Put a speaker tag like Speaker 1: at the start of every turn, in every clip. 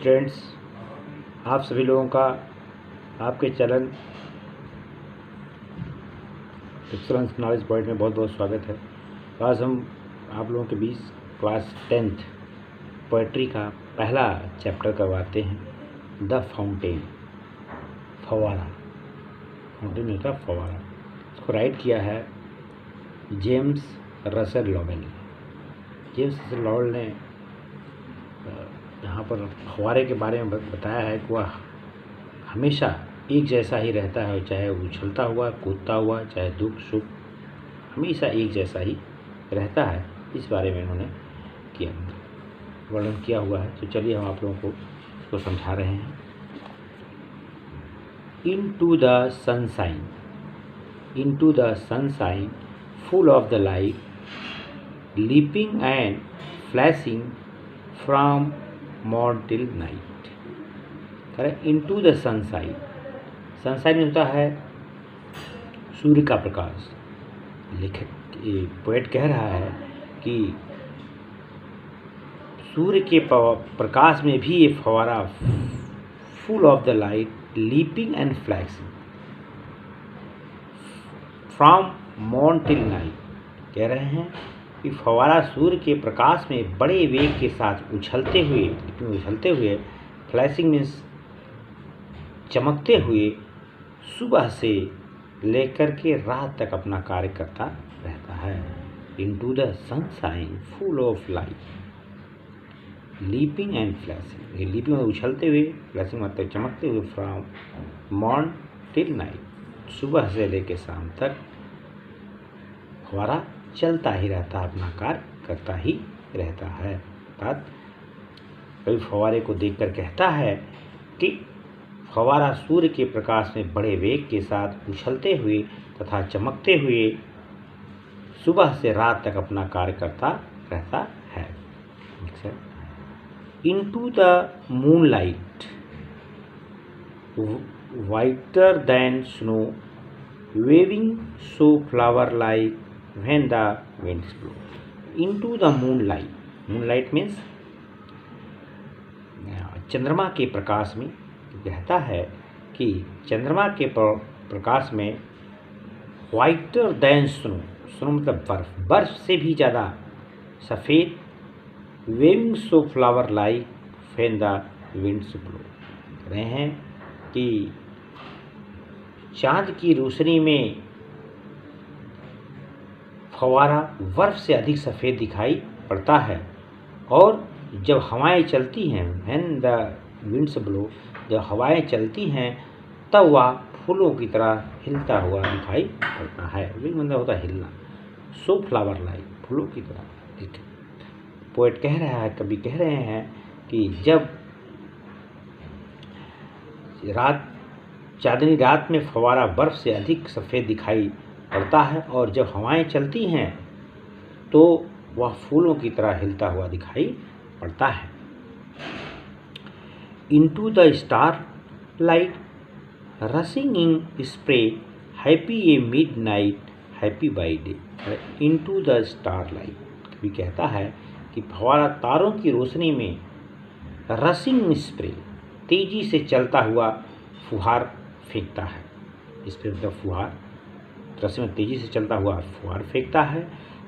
Speaker 1: Students, आप सभी लोगों का आपके चैनल एक्सेलेंस नॉलेज पॉइंट में बहुत बहुत स्वागत है। आज हम आप लोगों के बीच क्लास 10th पोएट्री का पहला चैप्टर करवाते हैं, द फाउंटेन। फव्वारा, फाउंटेन का फव्वारा। इसको राइट किया है James Russell Lowell. James Russell Lowell ने यहाँ पर फव्वारे के बारे में बताया है कि वह हमेशा एक जैसा ही रहता है, चाहे उछलता हुआ, कूदता हुआ, चाहे दुख सुख, हमेशा एक जैसा ही रहता है। इस बारे में इन्होंने किया वर्णन किया हुआ है। तो चलिए हम आप लोगों को इसको समझा रहे हैं। Into the sunshine, into the sunshine, full of the light, leaping and flashing from morn till night. करें इनटू द सनशाइन। सनशाइन होता है सूर्य का प्रकाश। लेखक पोएट कह रहा है कि सूर्य के प्रकाश में भी ये फव्वारा, full of the light, leaping and flashing from morn till night. कह रहे हैं कि फव्वारा सूर्य के प्रकाश में बड़े वेग के साथ उछलते हुए, फ्लैशिंग मीन्स चमकते हुए, सुबह से लेकर के रात तक अपना कार्य करता रहता है। Into the sunshine, full of light, leaping and flashing. ये लीपिंग में उछलते हुए, फ्लैशिंग मतलब चमकते हुए, फ्रॉम मॉर्न टिल नाइट, सुबह से लेकर शाम तक फव्वारा चलता ही रहता है, अपना कार्य करता ही रहता है। अर्थात कभी फव्वारे को देखकर कहता है कि फव्वारा सूर्य के प्रकाश में बड़े वेग के साथ उछलते हुए तथा चमकते हुए सुबह से रात तक अपना कार्य करता रहता है। Into the moonlight, whiter than snow, waving so flower like when the winds blow। Into the moonlight, moonlight means चंद्रमा के प्रकाश में। कहता है कि चंद्रमा के प्रकाश में वाइटर देन स्नो, स्नो मतलब बर्फ, बर्फ से भी ज़्यादा सफ़ेद, waving so flower like when the winds blow। रहे हैं कि चाँद की रोशनी में फव्वारा बर्फ से अधिक सफ़ेद दिखाई पड़ता है, और जब हवाएं चलती हैं, व्हेन द विंड्स ब्लो, जब हवाएं चलती हैं तब वह फूलों की तरह हिलता हुआ दिखाई पड़ता है। विंग मतलब होता है हिलना। सो फ्लावर लाइक, फूलों की तरह। पोएट कह रहा है, कवि कह रहे हैं कि जब चांदनी रात में फव्वारा बर्फ से अधिक सफ़ेद दिखाई पड़ता है, और जब हवाएं चलती हैं तो वह फूलों की तरह हिलता हुआ दिखाई पड़ता है। Into the star light, rushing in spray, happy A mid night, happy by day. Into the star light, कभी कहता है कि फव्वारा तारों की रोशनी में रशिंग स्प्रे, तेजी से चलता हुआ फुहार फेंकता है। स्प्रे मतलब फुहार, रस्सी में तेजी से चलता हुआ फुहार फेंकता है।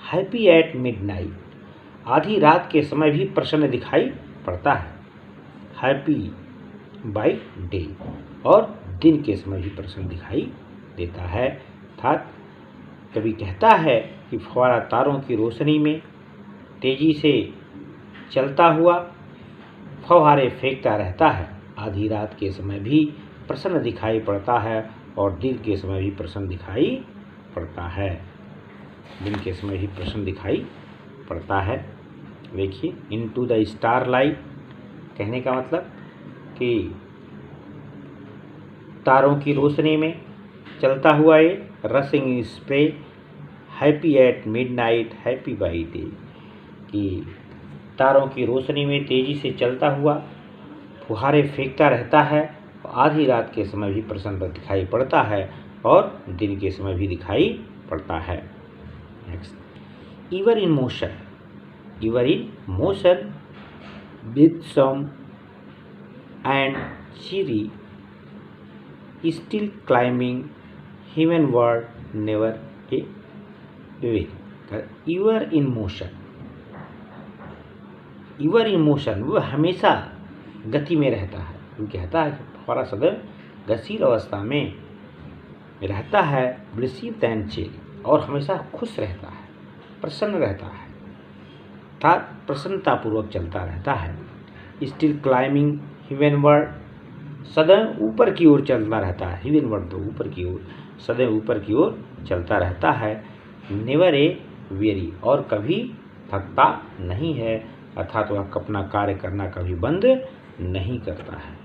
Speaker 1: हैप्पी एट मिडनाइट, आधी रात के समय भी प्रसन्न दिखाई पड़ता है। हैप्पी बाय डे, और दिन के समय भी प्रसन्न दिखाई देता है। अर्थात कभी कहता है कि फव्वारा तारों की रोशनी में तेजी से चलता हुआ फव्वारे फेंकता रहता है, आधी रात के समय भी प्रसन्न दिखाई पड़ता है, और दिन के समय भी प्रसन्न दिखाई पड़ता है। दिन के समय भी प्रसन्न दिखाई पड़ता है। देखिए, इनटू द स्टार लाइट कहने का मतलब कि तारों की रोशनी में चलता हुआ ये rushing spray, happy at midnight, happy by day, कि तारों की रोशनी में तेजी से चलता हुआ फुहारे फेंकता रहता है, आधी रात के समय भी प्रसन्न दिखाई पड़ता है, और दिन के समय भी दिखाई पड़ता है। Next, ever in motion, with some and cheery, still climbing heavenward, never a way. Ever in motion, ever in motion, वो हमेशा गति में रहता है। वो कहता है कि फव्वारा सदैव गतिशील अवस्था में रहता है, ब्लिसिव एंड चिल, और हमेशा खुश रहता है, प्रसन्न रहता है, अर्थात प्रसन्नतापूर्वक चलता रहता है। स्टिल क्लाइंबिंग हेवनवर्ड, सदैव ऊपर की ओर चलता रहता है। हेवनवर्ड तो ऊपर की ओर, सदैव ऊपर की ओर चलता रहता है। नेवर ए वेरी, और कभी थकता नहीं है, अर्थात वह अपना कार्य करना कभी बंद नहीं करता है,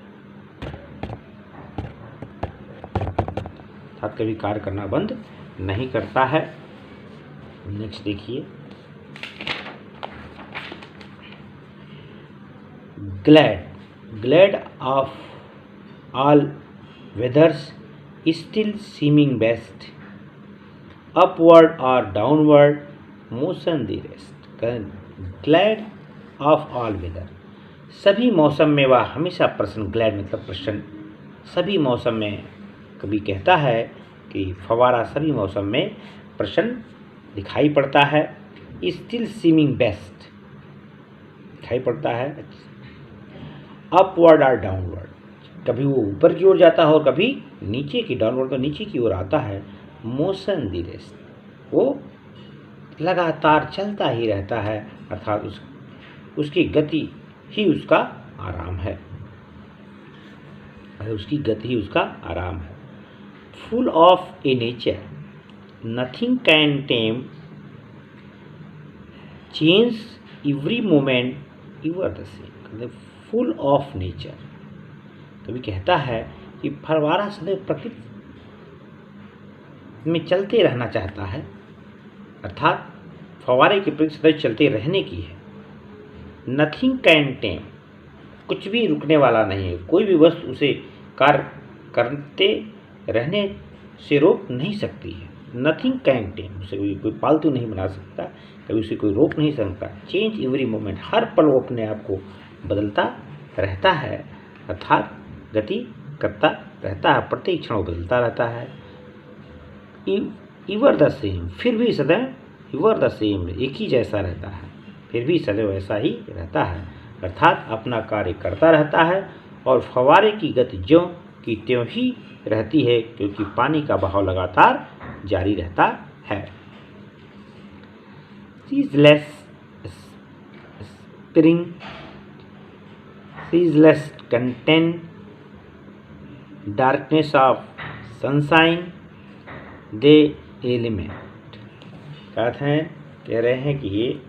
Speaker 1: अर्थात कभी कार्य करना बंद नहीं करता है। नेक्स्ट देखिए, glad of all weathers, still seeming best, upward or downward motion the rest। glad of all weather, सभी मौसम में वह हमेशा प्रसन्न, ग्लैड मतलब प्रसन्न, सभी मौसम में, कभी कहता है कि फव्वारा सभी मौसम में प्रसन्न दिखाई पड़ता है। स्टिल सीमिंग बेस्ट दिखाई पड़ता है, अपवर्ड और डाउनवर्ड, कभी वो ऊपर की ओर जाता है और कभी नीचे की, डाउनवर्ड तो नीचे की ओर आता है। मोशन दी रेस्ट, वो लगातार चलता ही रहता है, अर्थात उसकी गति ही उसका आराम है, उसकी गति ही उसका आराम है। Full of A nature, nothing can time, change every moment ever the same. Full of nature, कभी कहता है कि फव्वारा सदैव प्रकृति में चलते रहना चाहता है, अर्थात फव्वारे की प्रकृति सदैव चलते रहने की है। नथिंग कैन टेम, कुछ भी रुकने वाला नहीं है, कोई भी वस्तु उसे कार्य करते रहने से रोक नहीं सकती है। नथिंग कैन टेम, उसे कोई पालतू नहीं बना सकता, कभी उसे कोई रोक नहीं सकता। चेंज एवरी मोमेंट, हर पल वो अपने आप को बदलता रहता है, अर्थात गति करता रहता है, प्रत्येक क्षण बदलता रहता है। इवर द सेम, फिर भी सदैव इवर द सेम, एक ही जैसा रहता है, फिर भी सदैव ऐसा ही रहता है, अर्थात अपना कार्य करता रहता है। और फव्वारे की गति ज्यों की त्यों ही रहती है, क्योंकि पानी का बहाव लगातार जारी रहता है। ceaseless spring, ceaseless content, darkness of sunshine, the element। कहते हैं, कह रहे हैं कि ये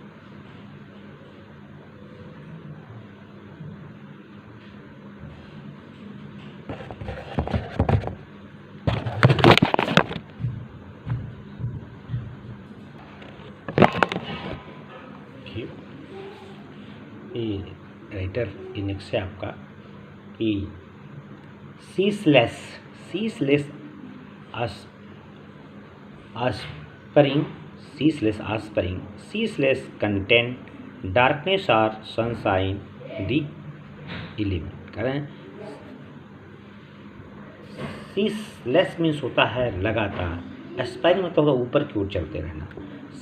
Speaker 1: राइटर इनिक्स से आपका कि ceaseless aspiring, ceaseless content, darkness or sunshine, the element। कह रहे हैं ceaseless मीन्स होता है लगातार, aspiring मतलब होता है ऊपर की ओर चलते रहना।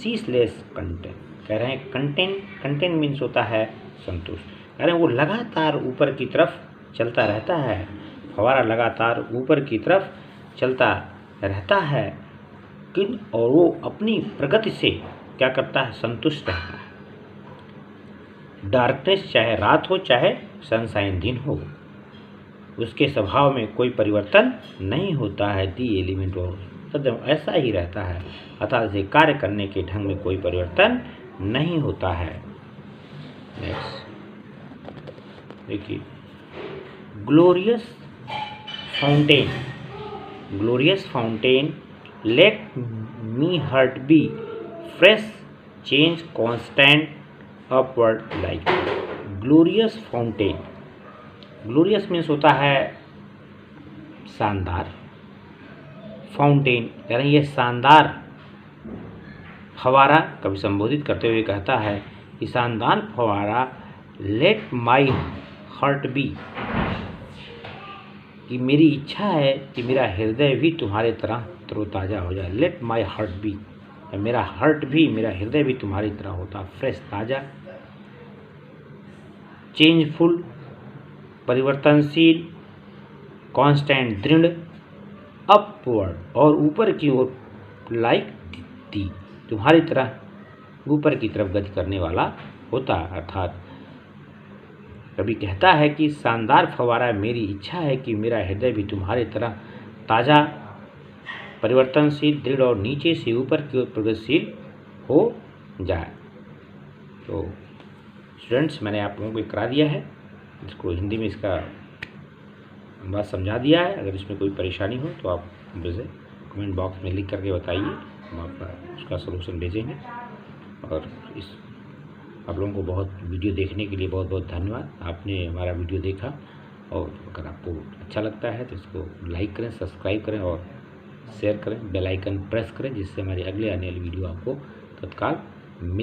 Speaker 1: ceaseless content, कह रहे हैं कंटेंट मीन्स होता है संतुष्ट, कह रहे हैं वो लगातार ऊपर की तरफ चलता रहता है, फव्वारा लगातार ऊपर की तरफ चलता रहता है, और वो अपनी प्रगति से क्या करता है, संतुष्ट रहता है। डार्कनेस चाहे रात हो चाहे सनशाइन दिन हो, उसके स्वभाव में कोई परिवर्तन नहीं होता है। दी एलिमेंट, और सदैव ऐसा ही रहता है, अर्थात इसे कार्य करने के ढंग में कोई परिवर्तन नहीं होता है। नेक्स्ट देखिए, glorious fountain, let me heart be fresh, change constant, upward like. Glorious fountain, glorious means होता है शानदार, फाउंटेन कह रहे हैं ये शानदार फव्वारा, कभी संबोधित करते हुए कहता है कि शानदार फव्वारा, लेट माई हार्ट बी कि मेरी इच्छा है कि मेरा हृदय भी तुम्हारे तरह तरोताज़ा हो जाए। लेट माई हार्ट बी, मेरा हार्ट भी, मेरा हृदय भी तुम्हारी तरह होता, फ्रेश, ताज़ा, चेंजफुल, परिवर्तनशील, कांस्टेंट, दृढ़, अपवर्ड और ऊपर की ओर, लाइक दी, तुम्हारी तरह ऊपर की तरफ गति करने वाला होता। अर्थात कभी कहता है कि शानदार फव्वारा, मेरी इच्छा है कि मेरा हृदय भी तुम्हारी तरह ताज़ा, परिवर्तनशील, दृढ़ और नीचे से ऊपर की ओर प्रगतिशील हो जाए। तो स्टूडेंट्स, मैंने आप लोगों को करा दिया है, इसको हिंदी में इसका बात समझा दिया है। अगर इसमें कोई परेशानी हो तो आप मुझे कमेंट बॉक्स में लिख करके बताइए, हम आपका उसका सलूशन भेजेंगे। और इस आप लोगों को बहुत वीडियो देखने के लिए बहुत बहुत धन्यवाद। आपने हमारा वीडियो देखा, और अगर आपको अच्छा लगता है तो इसको लाइक करें, सब्सक्राइब करें और शेयर करें, बेल आइकन प्रेस करें, जिससे हमारी अगले आने वाली वीडियो आपको तत्काल मिल